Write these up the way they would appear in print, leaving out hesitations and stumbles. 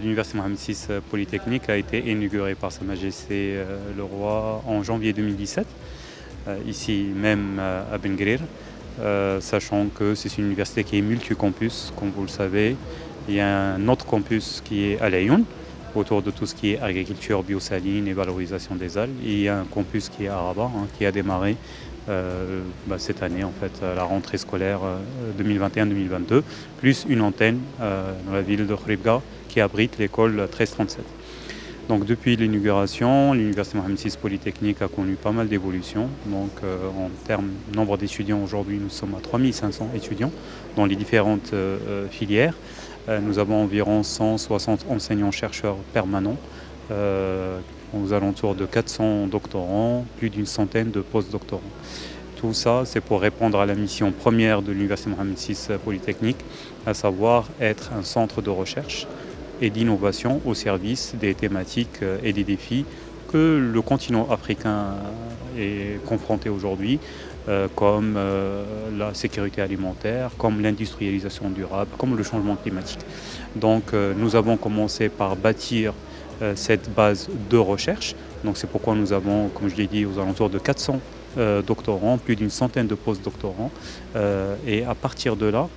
l'Université Mohamed VI Polytechnique a été inaugurée par Sa Majesté le Roi en janvier 2017, ici même à Ben Guerir, sachant que c'est une université qui est multicampus, comme vous le savez. Il y a un autre campus qui est à Laayoune, autour de tout ce qui est agriculture biosaline et valorisation des algues. Et il y a un campus qui est à Rabat, qui a démarré cette année, en fait, à la rentrée scolaire 2021-2022, plus une antenne dans la ville de Khouribga qui abrite l'école 1337. Donc depuis l'inauguration, l'Université Mohamed VI Polytechnique a connu pas mal d'évolutions. Donc en termes de nombre d'étudiants, aujourd'hui nous sommes à 3500 étudiants dans les différentes filières. Nous avons environ 160 enseignants-chercheurs permanents, aux alentours de 400 doctorants, plus d'une centaine de post-doctorants. Tout ça, c'est pour répondre à la mission première de l'Université Mohamed VI Polytechnique, à savoir être un centre de recherche et d'innovation au service des thématiques et des défis que le continent africain est confronté aujourd'hui, comme la sécurité alimentaire, comme l'industrialisation durable, comme le changement climatique. Donc nous avons commencé par bâtir cette base de recherche. Donc c'est pourquoi nous avons, comme je l'ai dit, aux alentours de 400 doctorants, plus d'une centaine de post-doctorants. Et à partir de là,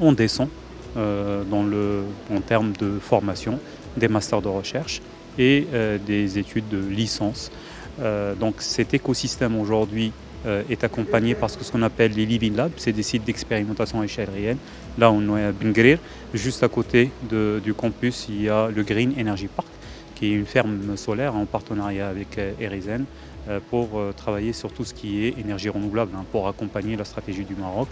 on descend en termes de formation, des masters de recherche et des études de licence. Donc cet écosystème aujourd'hui est accompagné par ce qu'on appelle les Living Labs, c'est des sites d'expérimentation à échelle réelle. Là, on est à Ben Guerir, juste à côté du campus, il y a le Green Energy Park, qui est une ferme solaire en partenariat avec Erizen pour travailler sur tout ce qui est énergie renouvelable, pour accompagner la stratégie du Maroc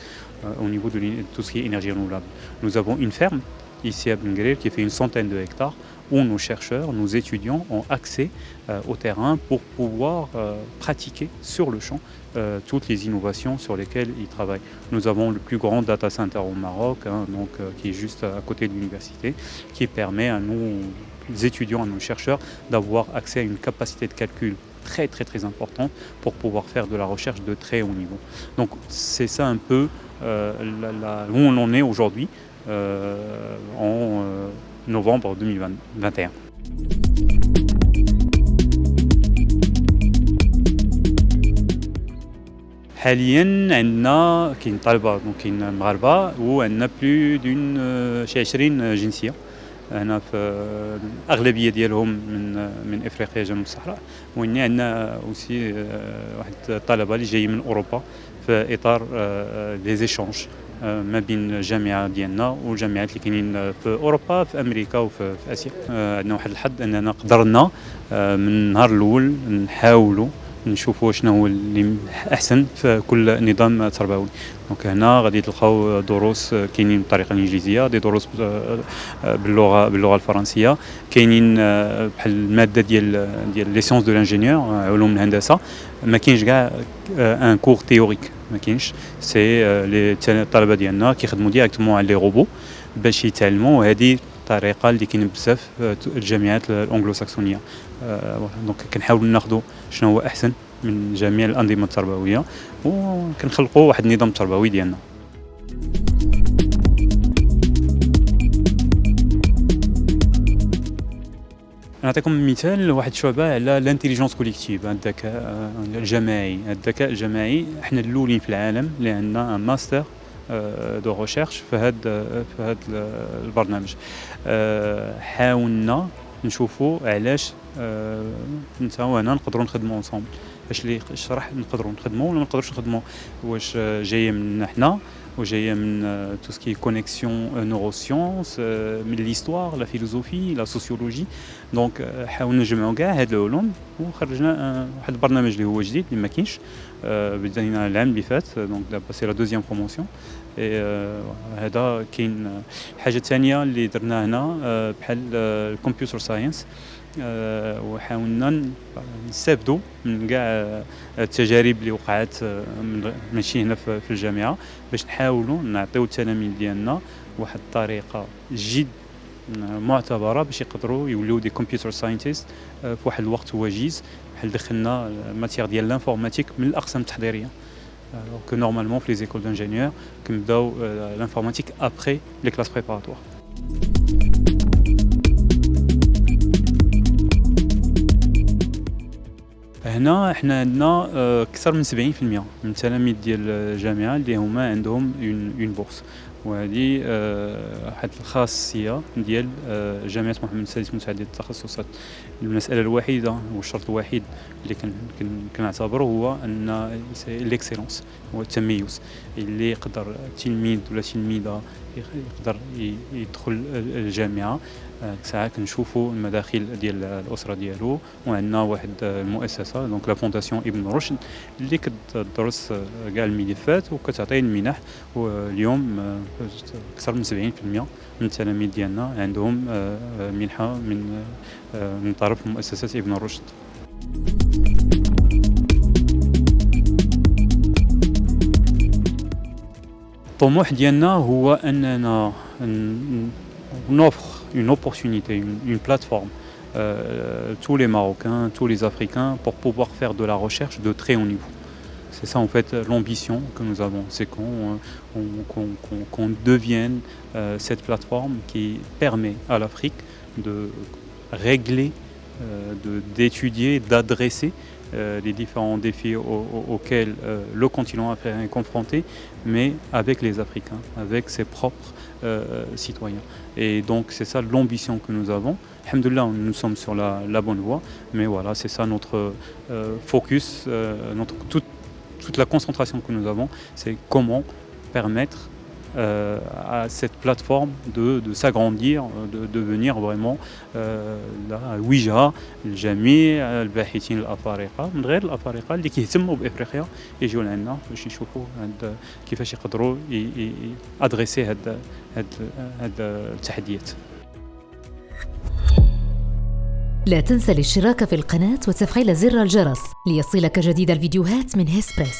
au niveau de tout ce qui est énergie renouvelable. Nous avons une ferme ici à Ben Guerir qui fait une centaine de hectares où nos chercheurs, nos étudiants ont accès au terrain pour pouvoir pratiquer sur le champ toutes les innovations sur lesquelles ils travaillent. Nous avons le plus grand data center au Maroc, qui est juste à côté de l'université, qui permet à nos étudiants, à nos chercheurs d'avoir accès à une capacité de calcul très très importante pour pouvoir faire de la recherche de très haut niveau. Donc c'est ça un peu où on en est aujourd'hui en novembre 2021. حاليا عندنا كاين طلبه دونك كاين مغاربه وعندنا بلو دون شي 20 جنسيه هنا في الاغلبيه ديالهم من افريقيا جنوب الصحراء وين عندنا اوسي واحد الطلبه اللي جايين من اوروبا في اطار لي زيشونج ما بين الجامعه ديالنا والجامعات اللي كاينين في اوروبا في امريكا وفي اسيا. عندنا واحد الحظ اننا قدرنا من النهار الاول نحاولوا نشوفوا شنو هو اللي احسن في كل نظام تربوي. دونك هنا غادي تلقاو دروس كاينين بالطريقه الانجليزيه، دي دروس باللغه الفرنسيه، كاينين بحال الماده ديال لي سيونس دو لانجينيور، علوم الهندسه. ما كاينش كاع ان كور تيوريك، ما كاينش. سي الطلبه ديالنا كيخدموا ديريكتومون على لي روبو باش يتعلموا. هذه الطريقه اللي كاينه بزاف في الجامعات الانجلو ساكسونيه. دونك كنحاولوا ناخذوا شنو هو احسن من جميع الانظمه التربويه وكنخلقوا واحد النظام تربوي ديالنا. نعطيكم مثال واحد شعبه على الانتيليجنس كوليكتيف، الذكاء الجماعي. الذكاء الجماعي احنا الاولين في العالم اللي عندنا ماستر دو ريشيرش في هذا البرنامج. حاولنا نشوفوا علاش انت وانا نقدروا نخدموا انصومبل، اش راح نقدروا نخدموا ولا ما نقدروش نخدموا، واش جايه من حنا وجايه من تو سكي كونيكسيون نوروسيونس، من ليستوار، لا فيلوزوفي، لا سوسيولوجي. دونك حاولنا نجمعوا كاع هاد العلوم وخرجنا واحد البرنامج اللي هو جديد اللي ما كاينش، بدينا العام اللي فات. دونك دابا سي لا دوزيام بروموسيون. هذا كاين. حاجه ثانيه اللي درنا هنا بحال الكمبيوتر ساينس، وحاولنا نستافدوا من كاع التجارب اللي وقعت ماشي هنا في الجامعه باش نحاولوا نعطيو التلاميذ ديالنا واحد الطريقه جد معتبره باش يقدروا يوليو دي كمبيوتر ساينتيست في واحد الوقت وجيز. بحال دخلنا الماتيير ديال لانفورماتيك من الاقسام التحضيريه، que normalement في les écoles d'ingénieurs كنبداو l'informatique après les classes préparatoires. هنا إحنا عندنا أكثر من 70% من التلاميذ ديال الجامعة اللي هما عندهم une bourse. وهذه واحد الخاصية ديال جامعة محمد السادس متعدد التخصصات. المسألة الوحيدة والشرط الوحيد اللي كنعتبره هو أن l'excellence، هو التميز. اللي يقدر تلميذ ولا تلميذة يقدر يدخل الجامعة. ساعات كنشوفوا المداخل ديال الأسرة ديالو، وعندنا واحد المؤسسة دونك لا فونداسيون ابن رشد اللي كتدرس كاع الملفات وكتعطي المنح. واليوم أكثر من 70% من التلاميذ ديالنا عندهم منحة من طرف مؤسسة ابن رشد. الطموح ديالنا هو أننا نوفر une opportunité, une plateforme tous les Marocains, tous les Africains pour pouvoir faire de la recherche de très haut niveau. C'est ça en fait l'ambition que nous avons, c'est qu'on devienne cette plateforme qui permet à l'Afrique de régler, d'étudier, d'adresser les différents défis auxquels le continent africain est confronté, mais avec les Africains, avec ses propres citoyens. Et donc c'est ça l'ambition que nous avons. Alhamdoulilah, nous sommes sur la bonne voie, mais voilà, c'est ça notre focus, toute la concentration que nous avons, c'est comment permettre à cette plateforme de s'agrandir, de devenir vraiment la وجهة لجميع الباحثين الأفارقة من غير الأفارقة اللي كيهتموا بإفريقيا يجيو لعندنا باش يشوفوا كيفاش يقدروا أدريسي هاد التحديات. لا تنسى الاشتراك في القناة وتفعيل زر الجرس ليصلك جديد الفيديوهات من هسبريس.